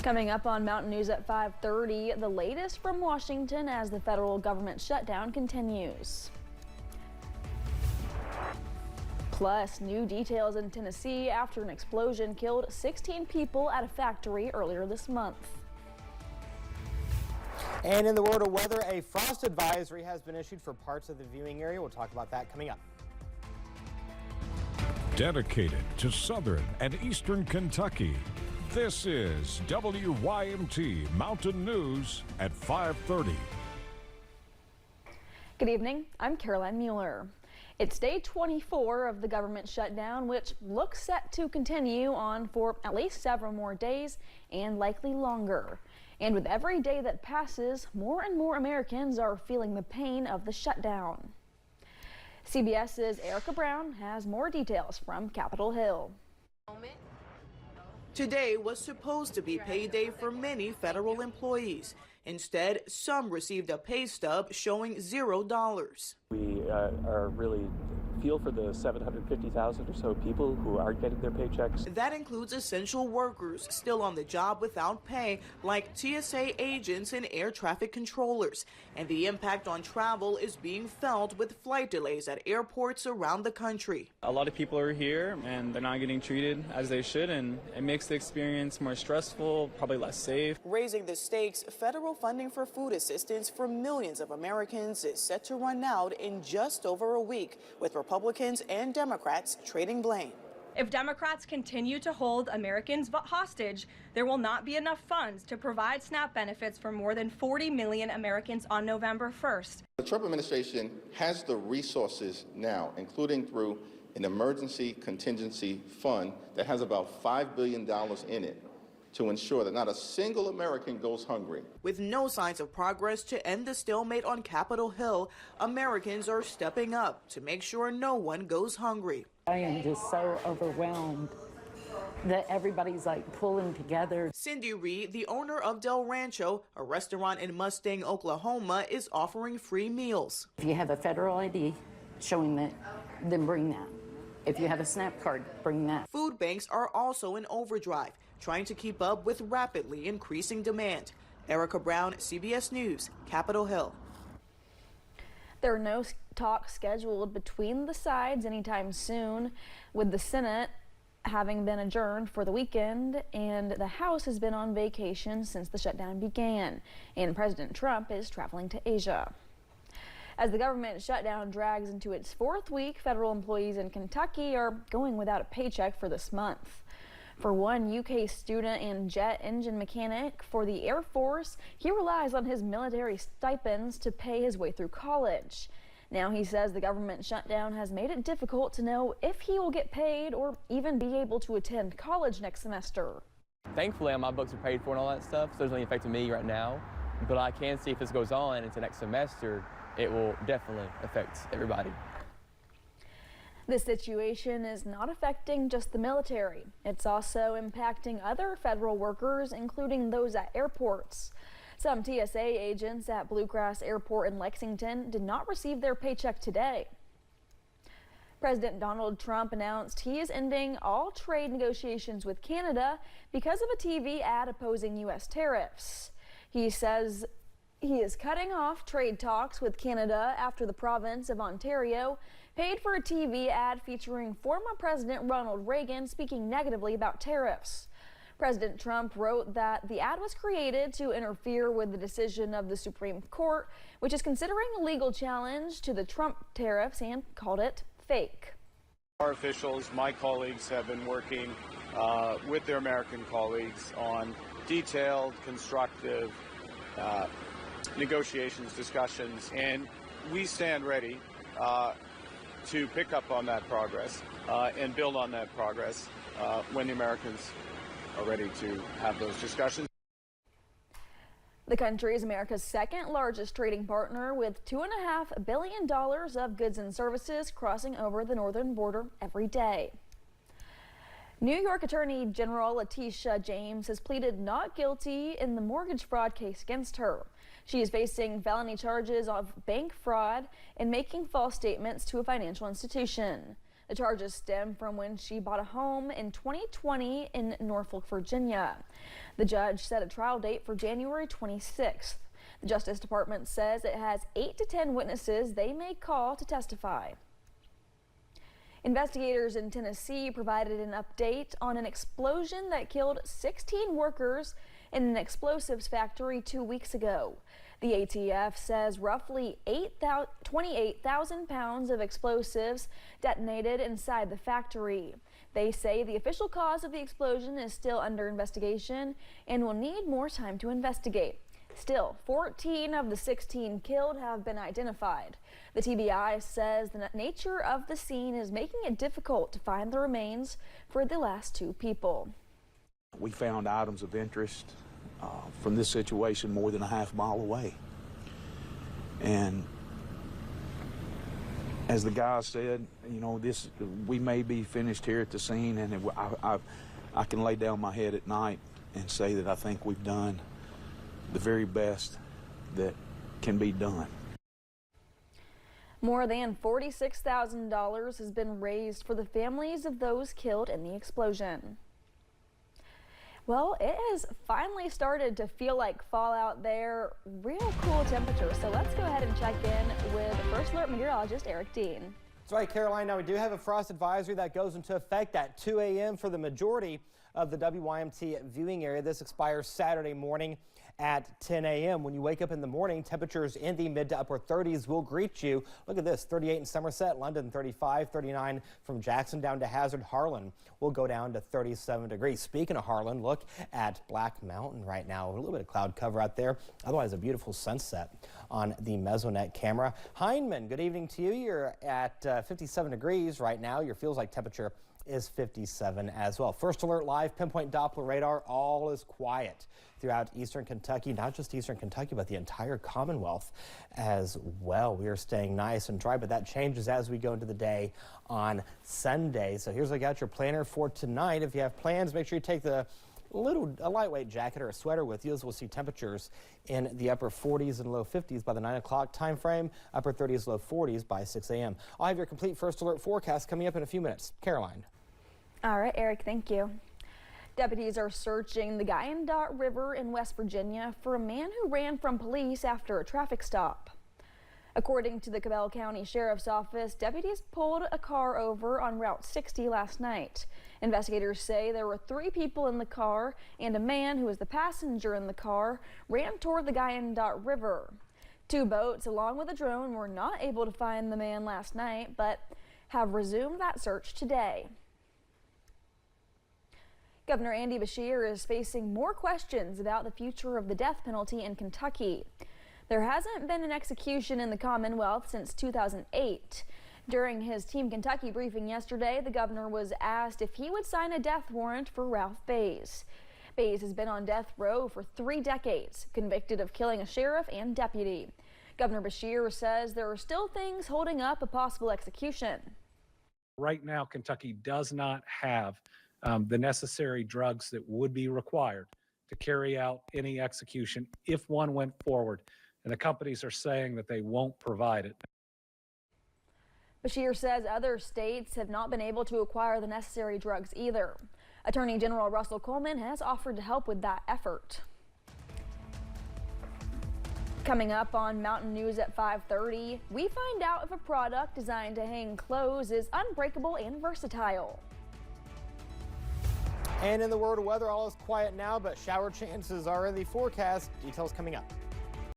Coming up on Mountain News at 5:30, the latest from Washington as the federal government shutdown continues. Plus, new details in Tennessee after an explosion killed 16 people at a factory earlier this month. And in the world of weather, a frost advisory has been issued for parts of the viewing area. We'll talk about that coming up. Dedicated to southern and eastern Kentucky, this is WYMT Mountain News at 5:30. Good evening, I'm Caroline Mueller. It's day 24 of the government shutdown, which looks set to continue on for at least several more days and likely longer. And with every day that passes, more and more Americans are feeling the pain of the shutdown. CBS's Erica Brown has more details from Capitol Hill. Today was supposed to be payday for many federal employees. Instead, some received a pay stub showing $0. We are really feel for the 750,000 or so people who aren't getting their paychecks. That includes essential workers still on the job without pay, like TSA agents and air traffic controllers. And the impact on travel is being felt with flight delays at airports around the country. A lot of people are here and they're not getting treated as they should, and it makes the experience more stressful, probably less safe. Raising the stakes, federal funding for food assistance for millions of Americans is set to run out in just over a week, with Republicans and Democrats trading blame. If Democrats continue to hold Americans hostage, there will not be enough funds to provide SNAP benefits for more than 40 million Americans on November 1st. The Trump administration has the resources now, including through an emergency contingency fund that has about $5 billion in it, to ensure that not a single American goes hungry. With no signs of progress to end the stalemate on Capitol Hill, Americans are stepping up to make sure no one goes hungry. I am just so overwhelmed that everybody's like pulling together. Cindy Reed, the owner of Del Rancho, a restaurant in Mustang, Oklahoma, is offering free meals. If you have a federal ID showing that, then bring that. If you have a SNAP card, bring that. Food banks are also in overdrive, trying to keep up with rapidly increasing demand. Erica Brown, CBS News, Capitol Hill. There are no talks scheduled between the sides anytime soon, with the Senate having been adjourned for the weekend, and the House has been on vacation since the shutdown began, and President Trump is traveling to Asia. As the government shutdown drags into its fourth week, federal employees in Kentucky are going without a paycheck for this month. For one UK student and jet engine mechanic for the Air Force, he relies on his military stipends to pay his way through college. Now he says the government shutdown has made it difficult to know if he will get paid or even be able to attend college next semester. Thankfully, my books are paid for and all that stuff, so there's nothing affecting me right now. But I can see if this goes on into next semester, it will definitely affect everybody. This situation is not affecting just the military. It's also impacting other federal workers, including those at airports. Some TSA agents at Bluegrass Airport in Lexington did not receive their paycheck today. President Donald Trump announced he is ending all trade negotiations with Canada because of a TV ad opposing U.S. tariffs. He says he is cutting off trade talks with Canada after the province of Ontario paid for a TV ad featuring former President Ronald Reagan speaking negatively about tariffs. President Trump wrote that the ad was created to interfere with the decision of the Supreme Court, which is considering a legal challenge to the Trump tariffs, and called it fake. Our officials, my colleagues, have been working with their American colleagues on detailed, constructive negotiations, discussions, and we stand ready to pick up on that progress and build on that progress when the Americans are ready to have those discussions. The country is America's second largest trading partner, with $2.5 billion of goods and services crossing over the northern border every day. New York Attorney General Letitia James has pleaded not guilty in the mortgage fraud case against her. She is facing felony charges of bank fraud and making false statements to a financial institution. The charges stem from when she bought a home in 2020 in Norfolk, Virginia. The judge set a trial date for January 26th. The Justice Department says it has 8 to 10 witnesses they may call to testify. Investigators in Tennessee provided an update on an explosion that killed 16 workers in an explosives factory 2 weeks ago. The ATF says roughly 28,000 pounds of explosives detonated inside the factory. They say the official cause of the explosion is still under investigation and will need more time to investigate. Still, 14 of the 16 killed have been identified. The TBI says the nature of the scene is making it difficult to find the remains for the last 2 people. We found items of interest from this situation more than a half mile away. And as the guy said, you know, we may be finished here at the scene, and I can lay down my head at night and say that I think we've done the very best that can be done. More than $46,000 has been raised for the families of those killed in the explosion. Well, it has finally started to feel like fall out there. Real cool temperature. So let's go ahead and check in with First Alert meteorologist Eric Dean. That's right, Caroline. Now we do have a frost advisory that goes into effect at 2 a.m. for the majority of the WYMT viewing area. This expires Saturday morning at 10 a.m. When you wake up in the morning, temperatures in the mid to upper 30s will greet you. Look at this, 38 in Somerset, London 35, 39 from Jackson down to Hazard. Harlan will go down to 37 degrees. Speaking of Harlan, look at Black Mountain right now. A little bit of cloud cover out there. Otherwise, a beautiful sunset on the Mesonet camera. Hindman, good evening to you. You're at 57 degrees right now. Your feels like temperature is 57 as well. First Alert Live, pinpoint Doppler radar, all is quiet throughout eastern Kentucky, not just eastern Kentucky, but the entire Commonwealth as well. We are staying nice and dry, but that changes as we go into the day on Sunday. So here's what I got your planner for tonight. If you have plans, make sure you take a lightweight jacket or a sweater with you, as we'll see temperatures in the upper 40s and low 50s by the 9 o'clock time frame, upper 30s, low 40s by 6 a.m. I'll have your complete First Alert forecast coming up in a few minutes. Caroline. All right, Eric, thank you. Deputies are searching the Wyandotte River in West Virginia for a man who ran from police after a traffic stop. According to the Cabell County Sheriff's Office, deputies pulled a car over on Route 60 last night. Investigators say there were 3 people in the car, and a man who was the passenger in the car ran toward the Wyandotte River. 2 boats along with a drone were not able to find the man last night, but have resumed that search today. Governor Andy Beshear is facing more questions about the future of the death penalty in Kentucky. There hasn't been an execution in the Commonwealth since 2008. During his Team Kentucky briefing yesterday, the governor was asked if he would sign a death warrant for Ralph Bays. Bays has been on death row for 3 decades, convicted of killing a sheriff and deputy. Governor Beshear says there are still things holding up a possible execution. Right now, Kentucky does not have the necessary drugs that would be required to carry out any execution if one went forward, and the companies are saying that they won't provide it. Beshear says other states have not been able to acquire the necessary drugs either. Attorney General Russell Coleman has offered to help with that effort. Coming up on Mountain News at 5:30, we find out if a product designed to hang clothes is unbreakable and versatile. And in the world of weather, all is quiet now, but shower chances are in the forecast. Details coming up.